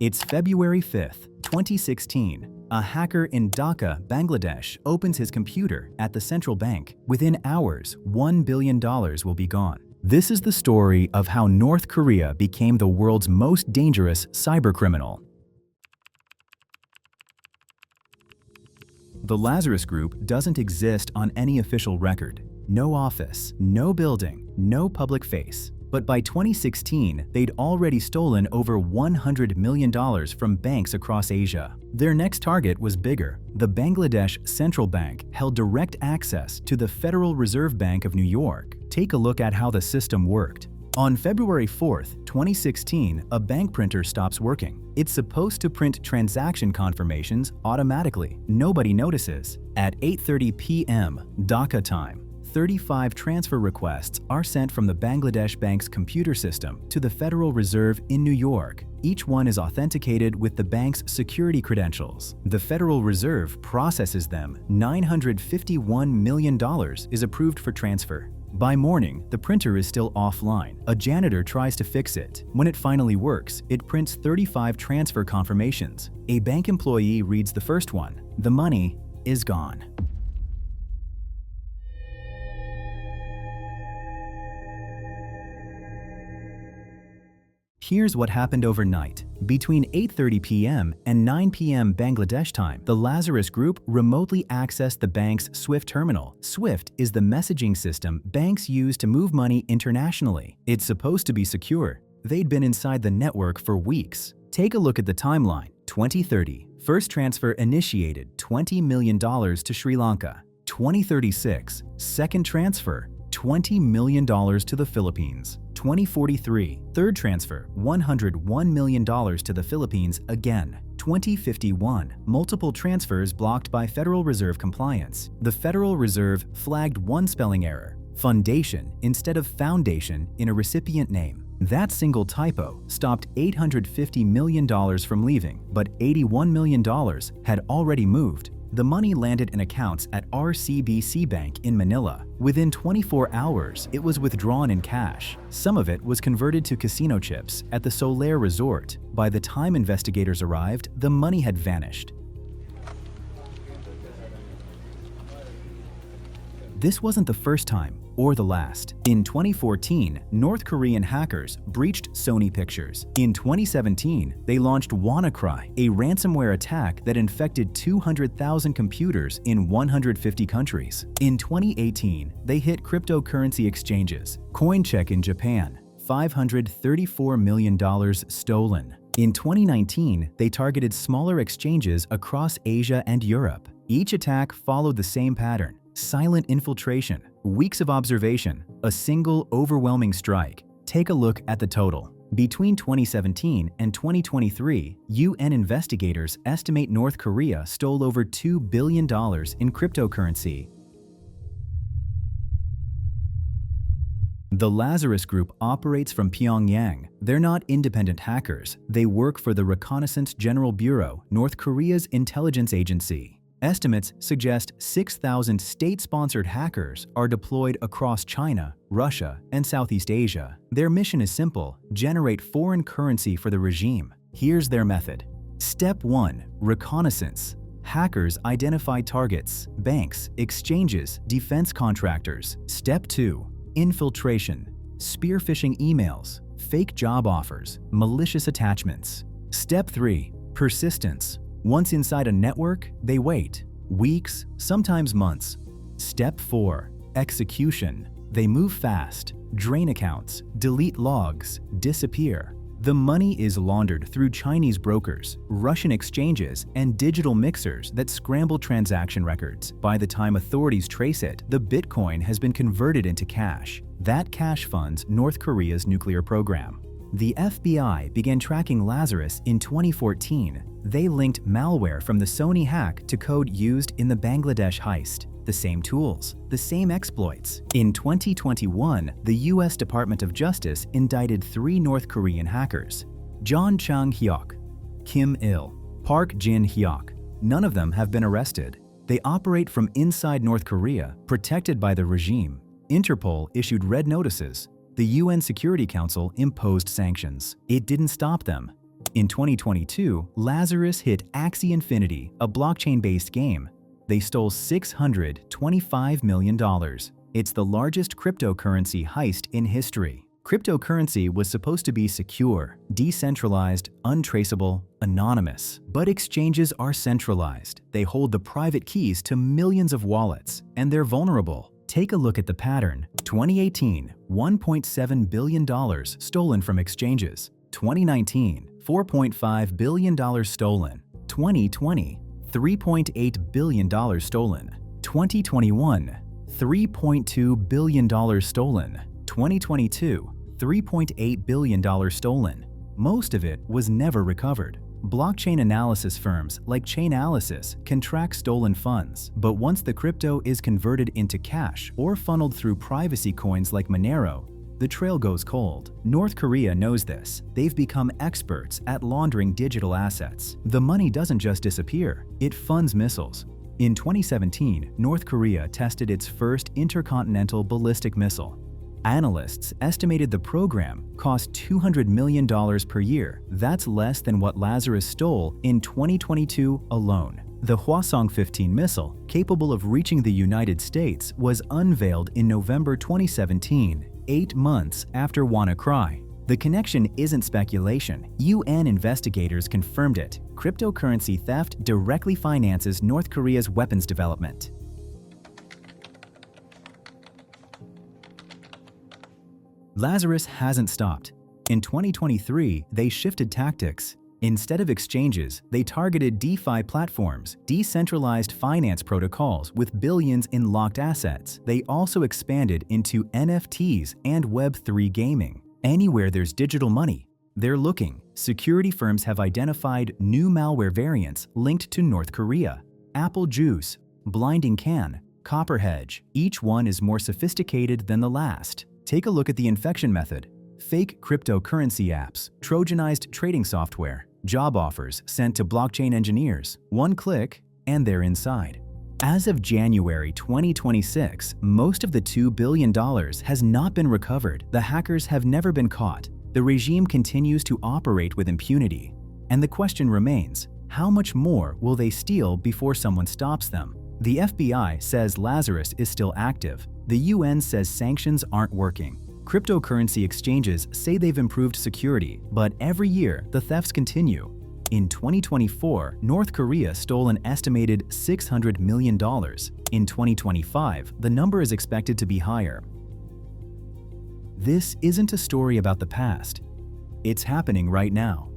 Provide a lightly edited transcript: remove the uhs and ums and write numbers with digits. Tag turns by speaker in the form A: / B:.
A: It's February 5th, 2016. A hacker in Dhaka, Bangladesh, opens his computer at the central bank. Within hours, $1 billion will be gone. This is the story of how North Korea became the world's most dangerous cybercriminal. The Lazarus Group doesn't exist on any official record. No office, no building, no public face. But by 2016, they'd already stolen over $100 million from banks across Asia. Their next target was bigger. The Bangladesh Central Bank held direct access to the Federal Reserve Bank of New York. Take a look at how the system worked. On February 4th, 2016, a bank printer stops working. It's supposed to print transaction confirmations automatically. Nobody notices. At 8:30 p.m. Dhaka time, 35 transfer requests are sent from the Bangladesh Bank's computer system to the Federal Reserve in New York. Each one is authenticated with the bank's security credentials. The Federal Reserve processes them. $951 million is approved for transfer. By morning, the printer is still offline. A janitor tries to fix it. When it finally works, it prints 35 transfer confirmations. A bank employee reads the first one. The money is gone. Here's what happened overnight. Between 8:30 p.m. and 9 p.m. Bangladesh time, the Lazarus Group remotely accessed the bank's SWIFT terminal. SWIFT is the messaging system banks use to move money internationally. It's supposed to be secure. They'd been inside the network for weeks. Take a look at the timeline. 2030, first transfer initiated, $20 million to Sri Lanka. 2036, second transfer, $20 million to the Philippines. 2043, third transfer, $101 million to the Philippines again. 2051, multiple transfers blocked by Federal Reserve compliance. The Federal Reserve flagged one spelling error, foundation instead of foundation in a recipient name. That single typo stopped $850 million from leaving, but $81 million had already moved. The money landed in accounts at RCBC Bank in Manila. Within 24 hours, it was withdrawn in cash. Some of it was converted to casino chips at the Solaire Resort. By the time investigators arrived, the money had vanished. This wasn't the first time or the last. In 2014, North Korean hackers breached Sony Pictures. In 2017, they launched WannaCry, a ransomware attack that infected 200,000 computers in 150 countries. In 2018, they hit cryptocurrency exchanges. Coincheck in Japan, $534 million stolen. In 2019, they targeted smaller exchanges across Asia and Europe. Each attack followed the same pattern. Silent infiltration, weeks of observation, a single overwhelming strike. Take a look at the total. Between 2017 and 2023, UN investigators estimate North Korea stole over $2 billion in cryptocurrency. The Lazarus Group operates from Pyongyang. They're not independent hackers. They work for the Reconnaissance General Bureau, North Korea's intelligence agency. Estimates suggest 6,000 state-sponsored hackers are deployed across China, Russia, and Southeast Asia. Their mission is simple: generate foreign currency for the regime. Here's their method. Step 1. Reconnaissance. Hackers identify targets, banks, exchanges, defense contractors. Step 2. Infiltration. Spear phishing emails, fake job offers, malicious attachments. Step 3. Persistence. Once inside a network, they wait. Weeks, sometimes months. Step 4. Execution. They move fast, drain accounts, delete logs, disappear. The money is laundered through Chinese brokers, Russian exchanges, and digital mixers that scramble transaction records. By the time authorities trace it, the Bitcoin has been converted into cash. That cash funds North Korea's nuclear program. The FBI began tracking Lazarus in 2014. They linked malware from the Sony hack to code used in the Bangladesh heist. The same tools, the same exploits. In 2021, the US Department of Justice indicted 3 North Korean hackers: John Chang-hyuk, Kim Il, Park Jin-hyuk. None of them have been arrested. They operate from inside North Korea, protected by the regime. Interpol issued red notices. The UN Security Council imposed sanctions. It didn't stop them. In 2022, Lazarus hit Axie Infinity, a blockchain-based game. They stole $625 million. It's the largest cryptocurrency heist in history. Cryptocurrency was supposed to be secure, decentralized, untraceable, anonymous. But exchanges are centralized. They hold the private keys to millions of wallets, and they're vulnerable. Take a look at the pattern. 2018, $1.7 billion stolen from exchanges. 2019, $4.5 billion stolen. 2020, $3.8 billion stolen. 2021, $3.2 billion stolen. 2022, $3.8 billion stolen. Most of it was never recovered. Blockchain analysis firms like Chainalysis can track stolen funds, but once the crypto is converted into cash or funneled through privacy coins like Monero, the trail goes cold. North Korea knows this. They've become experts at laundering digital assets. The money doesn't just disappear, it funds missiles. In 2017, North Korea tested its first intercontinental ballistic missile. Analysts estimated the program cost $200 million per year. That's less than what Lazarus stole in 2022 alone. The Hwasong-15 missile, capable of reaching the United States, was unveiled in November 2017, 8 months after WannaCry. The connection isn't speculation. UN investigators confirmed it. Cryptocurrency theft directly finances North Korea's weapons development. Lazarus hasn't stopped. In 2023, they shifted tactics. Instead of exchanges, they targeted DeFi platforms, decentralized finance protocols with billions in locked assets. They also expanded into NFTs and Web3 gaming. Anywhere there's digital money, they're looking. Security firms have identified new malware variants linked to North Korea. Apple Juice, Blinding Can, Copperhedge. Each one is more sophisticated than the last. Take a look at the infection method. Fake cryptocurrency apps, Trojanized trading software, job offers sent to blockchain engineers. One click, and they're inside. As of January 2026, most of the $2 billion has not been recovered. The hackers have never been caught. The regime continues to operate with impunity. And the question remains, how much more will they steal before someone stops them? The FBI says Lazarus is still active. The UN says sanctions aren't working. Cryptocurrency exchanges say they've improved security, but every year the thefts continue. In 2024, North Korea stole an estimated $600 million. In 2025, the number is expected to be higher. This isn't a story about the past. It's happening right now.